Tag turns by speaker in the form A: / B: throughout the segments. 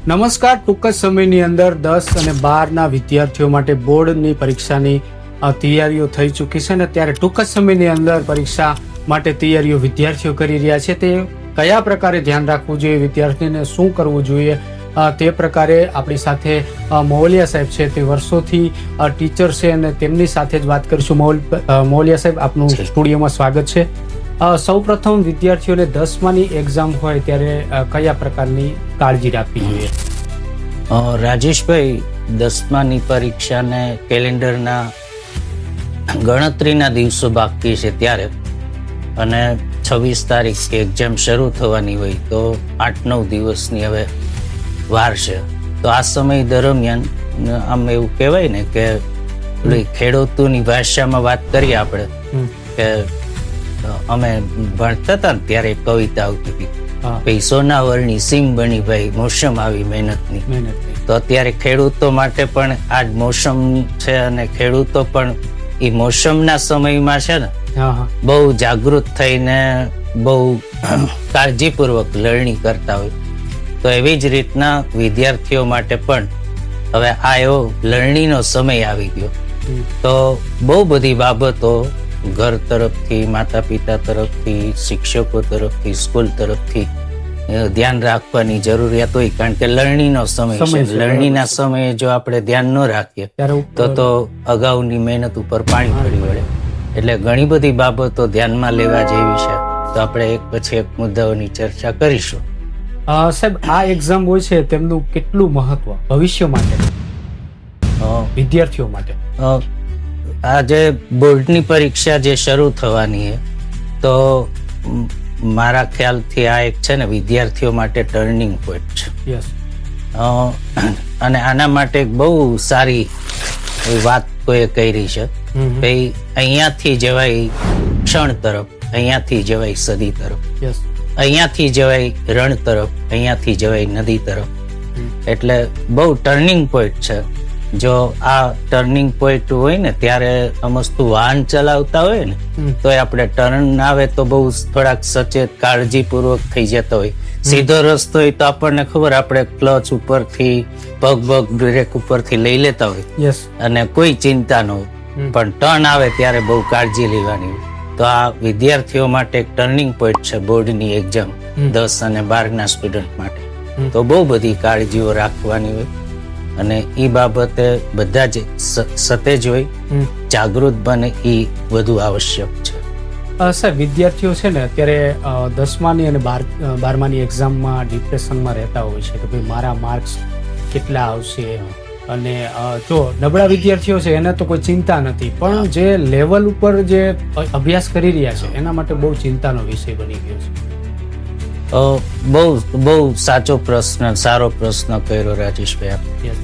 A: નમસ્કાર. ટૂંક જ સમયની અંદર 10 અને 12ના વિદ્યાર્થીઓ માટે બોર્ડની પરીક્ષાની તૈયારીઓ થઈ ચૂકી છે ને ત્યારે ટૂંક જ સમયની અંદર પરીક્ષા માટે તૈયારીઓ વિદ્યાર્થીઓ કરી રહ્યા છે. તે કયા પ્રકારે ધ્યાન રાખવું જોઈએ, વિદ્યાર્થીને શું કરવું જોઈએ, તે પ્રકારે આપણી સાથે મોવલિયા સાહેબ છે, તે વર્ષોથી ટીચર છે અને તેમની સાથે જ વાત કરીશું. મોવલિયા સાહેબ, આપનું સ્ટુડિયોમાં સ્વાગત છે. સૌ પ્રથમ વિદ્યાર્થીઓને 10માની એક્ઝામ હોય ત્યારે કયા પ્રકારની કાળજી રાખવી જોઈએ?
B: રાજેશભાઈ, 10માની પરીક્ષાને કેલેન્ડરના ગણતરીના દિવસો બાકી છે ત્યારે, અને 26 તારીખ એક્ઝામ શરૂ થવાની હોય તો 8-9 દિવસની હવે વાર છે. તો આ સમય દરમિયાન આમ એવું કહેવાય ને કે ખેડૂતોની ભાષામાં વાત કરીએ આપણે કે અમે ભણતા હતા ને ત્યારે એક કવિતા આવતી હતી, પૈસોના વરણી સીમ બની ભાઈ મોસમ આવી મહેનતની. તો અત્યારે ખેડૂતો માટે પણ આજ મોસમ છે અને ખેડૂતો પણ એ મોસમના સમયમાં છે ને બહુ જાગૃત થઈને બહુ કાળજીપૂર્વક લણણી કરતા હોય. તો એવી જ રીતના વિદ્યાર્થીઓ માટે પણ હવે આ એવો લણણીનો સમય આવી ગયો. તો બહુ બધી બાબતો ઘર તરફથી, માતા પિતા તરફથી, શિક્ષકો તરફથી, સ્કૂલ તરફથી ધ્યાન રાખવાની જરૂરિયાત હોય, કારણ કે લણણીનો સમય છે. લણણીના સમયે જો આપણે ધ્યાન ન રાખીએ તો અગાઉની મહેનત ઉપર પાણી ફરી વળે. એટલે ઘણી બધી બાબતો ધ્યાનમાં લેવા જેવી છે. તો આપણે એક પછી એક મુદ્દાઓની ચર્ચા કરીશું.
A: સાહેબ, આ એક્ઝામ હોય છે તેમનું કેટલું મહત્વ ભવિષ્ય માટે, વિદ્યાર્થીઓ માટે?
B: આ જે બોર્ડની પરીક્ષા જે શરૂ થવાની છે તો મારા ખ્યાલથી આ એક છે ને વિદ્યાર્થીઓ માટે ટર્નિંગ પોઈન્ટ છે. અને આના માટે એક બહુ સારી વાત કોઈએ કરી છે કે અહીંયાથી જવાય ક્ષણ તરફ, અહીંયાથી જવાય સદી તરફ, અહીંયાથી જવાય રણ તરફ, અહીંયાથી જવાય નદી તરફ. એટલે બહુ ટર્નિંગ પોઈન્ટ છે. જો આ ટર્નિંગ પોઈન્ટ હોય ને ત્યારે અમસ્તું વાહન ચલાવતા હોય ને તો આપણે ટર્ન આવે તો બહુ થોડાક સચેત કાળજીપૂર્વક થઈ જતા હોય. સીધો રસ્તો હોય તો આપણને ખબર, આપણે ક્લચ ઉપરથી પગ બ્રેક ઉપરથી લઈ લેતા હોય અને કોઈ ચિંતા ન હોય. પણ ટર્ન આવે ત્યારે બહુ કાળજી લેવાની હોય. તો આ વિદ્યાર્થીઓ માટે એક ટર્નિંગ પોઈન્ટ છે બોર્ડની એક્ઝામ 10 અને 12ના સ્ટુડન્ટ માટે. તો બહુ બધી કાળજીઓ રાખવાની હોય અને એ બાબતે બધા જ સતેજ હોય, જાગૃત બને, એ વધુ આવશ્યક છે.
A: સાહેબ, વિદ્યાર્થીઓ છે ને અત્યારે 10માની અને 12માની એક્ઝામમાં ડિપ્રેશનમાં રહેતા હોય છે કે ભાઈ મારા માર્ક્સ કેટલા આવશે. અને જો નબળા વિદ્યાર્થીઓ છે એને તો કોઈ ચિંતા નથી, પણ જે લેવલ ઉપર જે અભ્યાસ કરી રહ્યા છે એના માટે બહુ ચિંતાનો વિષય બની ગયો છે.
B: બહુ સાચો પ્રશ્ન, સારો પ્રશ્ન કર્યો રાજેશભાઈ.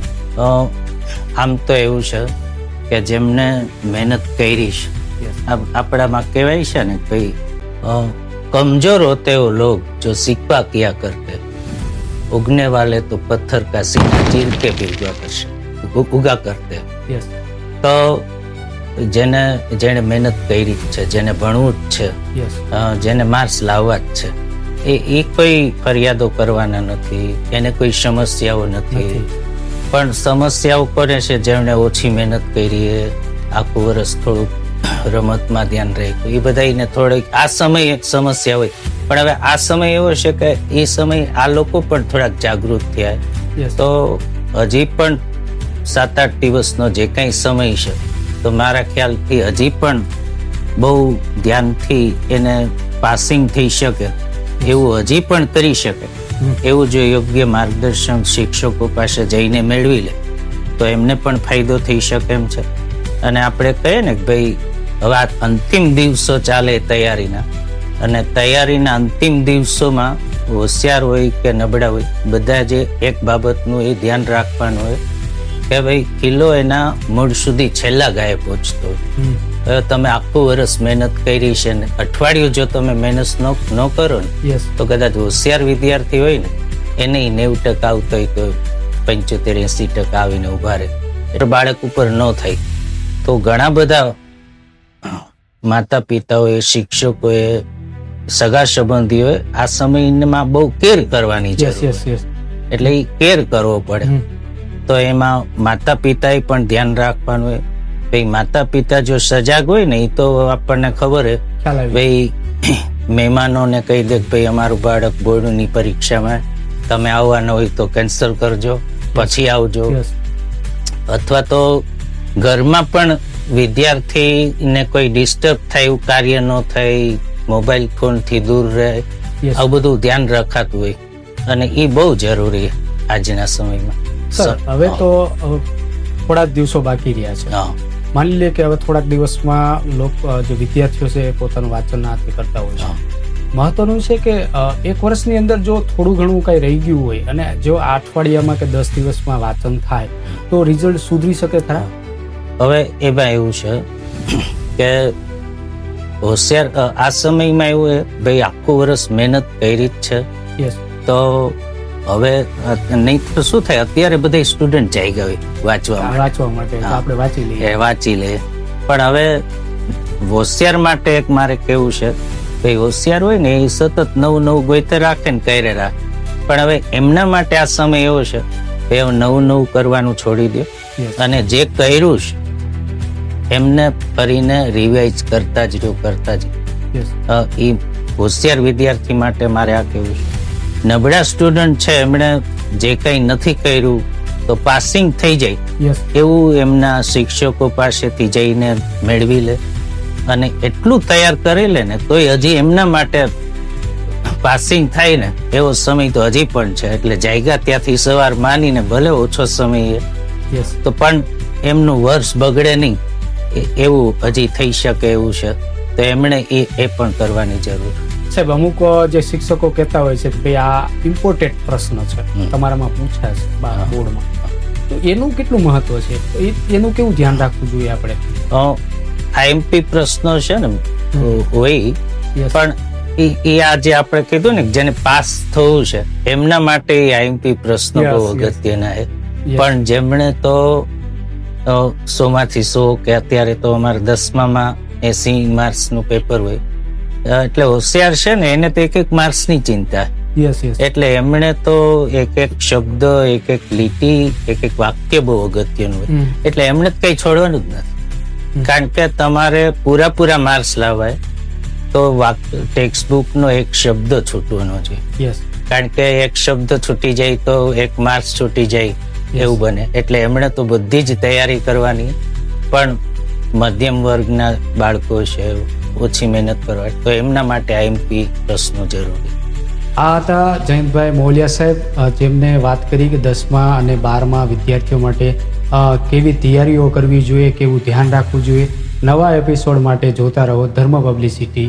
B: આમ તો એવું છે કે જેમને મહેનત કરી છે, આપણામાં કહેવાય છે ને ભાઈ, કમજોર હોતે હો લોગ જો સિક્કા કિયા કરતે, ઉગને વાલે તો પથ્થર કા સીના ચીર કે भी ઉગા કરતે. તો જેને મહેનત કરી છે, જેને ભણવું જ છે, જેને માર્ક્સ લાવવા જ છે, એ કોઈ ફરિયાદો કરવાના નથી, એને કોઈ સમસ્યાઓ નથી. પણ સમસ્યાઓ કોને છે? જેમણે ઓછી મહેનત કરી, આખું વર્ષ થોડુંક રમતમાં ધ્યાન રાખ્યું, એ બધાને થોડીક આ સમયે સમસ્યા હોય. પણ હવે આ સમય એવો છે કે એ સમય આ લોકો પણ થોડાક જાગૃત થયા. તો હજી પણ 7-8 દિવસનો જે કંઈ સમય છે તો મારા ખ્યાલથી હજી પણ બહુ ધ્યાનથી એને પાસિંગ થઈ શકે એવું હજી પણ કરી શકે એવું જો યોગ્ય માર્ગદર્શન શિક્ષકો પાસે જઈને મેળવી લે તો એમને પણ ફાયદો થઈ શકે એમ છે. અને આપણે કહીએ ને કે ભાઈ હવે આ અંતિમ દિવસો ચાલે તૈયારીના, અને તૈયારીના અંતિમ દિવસોમાં હોશિયાર હોય કે નબળા હોય, બધા જે એક બાબતનું એ ધ્યાન રાખવાનું હોય કે ભાઈ કિલ્લો એના મૂળ સુધી છેલ્લા ગાયે પહોંચતો હોય. હવે તમે આખું વર્ષ મહેનત કરી છે ને અઠવાડિયું જો તમે મહેનત ન કરો ને તો કદાચ હોશિયાર વિદ્યાર્થી હોય ને એને 90% આવતો હોય તો 75-80% આવીને ઉભા રહે. એટલે બાળક ઉપર ન થાય. તો ઘણા બધા માતા પિતાઓએ, શિક્ષકોએ, સગા સંબંધીઓએ આ સમયમાં બહુ કેર કરવાની જરૂર. એટલે એ કેર કરવો પડે. તો એમાં માતા પિતાએ પણ ધ્યાન રાખવાનું હોય. ભાઈ માતા પિતા જો સજાગ હોય ને, એ તો આપણને ખબર હે ભાઈ મહેમાનોને કહી દે ભાઈ અમારું બાળક બોર્ડની પરીક્ષામાં તમે આવવાના હોય તો કેન્સલ કરજો, પછી આવજો. અથવા તો ઘરમાં પણ વિદ્યાર્થીને કોઈ ડિસ્ટર્બ થાય એવું કાર્ય ન થાય, મોબાઈલ ફોન થી દૂર રહે, આવું બધું ધ્યાન રખાતું હોય. અને એ બહુ જરૂરી આજના સમયમાં.
A: સર હવે તો થોડા દિવસો બાકી રહ્યા છે. માની લે કે હવે થોડાક દિવસમાં જે વિદ્યાર્થીઓ છે પોતાનું વાંચન હાથે કરતા હોય છે. મહત્વનું છે કે એક વર્ષની અંદર જો થોડું ઘણું કઈ રહી ગયું હોય અને જો 8 અઠવાડિયામાં કે 10 દિવસમાં વાંચન થાય તો રિઝલ્ટ સુધરી શકે ખરા?
B: હવે એમાં એવું છે કે હોશિયાર આ સમયમાં એવું ભાઈ આખું વર્ષ મહેનત કરી જ છે, તો હવે નહીં તો શું થાય, અત્યારે બધા સ્ટુડન્ટ જઈ ગયા વાંચવા માટે, આપણે વાંચી લે. પણ હવે હોશિયાર માટે એક મારે કેવું છે, ભાઈ હોશિયાર હોય ને એ સતત નવું ગોઈતે રાખે ને કરે રાખે. પણ હવે એમના માટે આ સમય એવો છે કે નવું કરવાનું છોડી દો અને જે કર્યું છે એમને ફરીને રિવાઇઝ કરતા જ રહ્યો. એ હોશિયાર વિદ્યાર્થી માટે મારે આ કેવું છે. નબળા સ્ટુડન્ટ છે એમણે જે કઈ નથી કર્યું તો પાસિંગ થઈ જાય એવું એમના શિક્ષકો પાસેથી જઈને મેળવી લે અને એટલું તૈયાર કરી લે ને તોય હજી એમના માટે પાસિંગ થાય ને એવો સમય તો હજી પણ છે. એટલે જાયગા ત્યાંથી સવાર માનીને ભલે ઓછો સમય તો પણ એમનું વર્ષ બગડે નહીં એવું હજી થઈ શકે એવું છે. તો એમણે એ પણ કરવાની જરૂર.
A: સાહેબ અમુક જે શિક્ષકો કહેતા હોય છે કે ભાઈ આ ઇમ્પોર્ટેન્ટ પ્રશ્ન છે તમારામાં પૂછાય છે બોર્ડમાં, તો એનું કેટલું મહત્વ છે, એનું કેવું ધ્યાન રાખવું જોઈએ આપણે?
B: આઈએમપી પ્રશ્નો છે ને હોય, પણ એ આજે આપણે કીધું ને જેને પાસ થવું છે એમના માટે આઈએમપી પ્રશ્નો બહુ અગત્યના છે. પણ જેમણે તો 100 માંથી 100 કે અત્યારે તો અમારે 10માં 80 માર્ક્સનું પેપર હોય, એટલે હોશિયાર છે ને એને તો એક માર્ક્સની ચિંતા. એટલે એમણે તો એક શબ્દ, એક લીટી, એક વાક્ય બહુ અગત્યનું હોય. એટલે એમણે કઈ છોડવાનું જ નથી, કારણ કે તમારે પૂરા માર્ક્સ લાવવાય તો ટેક્સ્ટ બુક નો એક શબ્દ છૂટવાનો છે. કારણ કે એક શબ્દ છૂટી જાય તો એક માર્ક્સ છૂટી જાય એવું બને. એટલે એમણે તો બધી જ તૈયારી કરવાની. પણ મધ્યમ વર્ગના બાળકો છે, ઓછી મહેનત કરવા, તો એમના માટે આઈએમપી પ્રશ્નો જરૂરી.
A: આ હતા જયંતભાઈ મોલિયા સાહેબ, જેમને વાત કરી કે 10મા અને 12મા વિદ્યાર્થીઓ માટે કેવી તૈયારીઓ કરવી જોઈએ, કેવું ધ્યાન રાખવું જોઈએ. નવા એપિસોડ માટે જોતા રહો ધર્મ પબ્લિસિટી.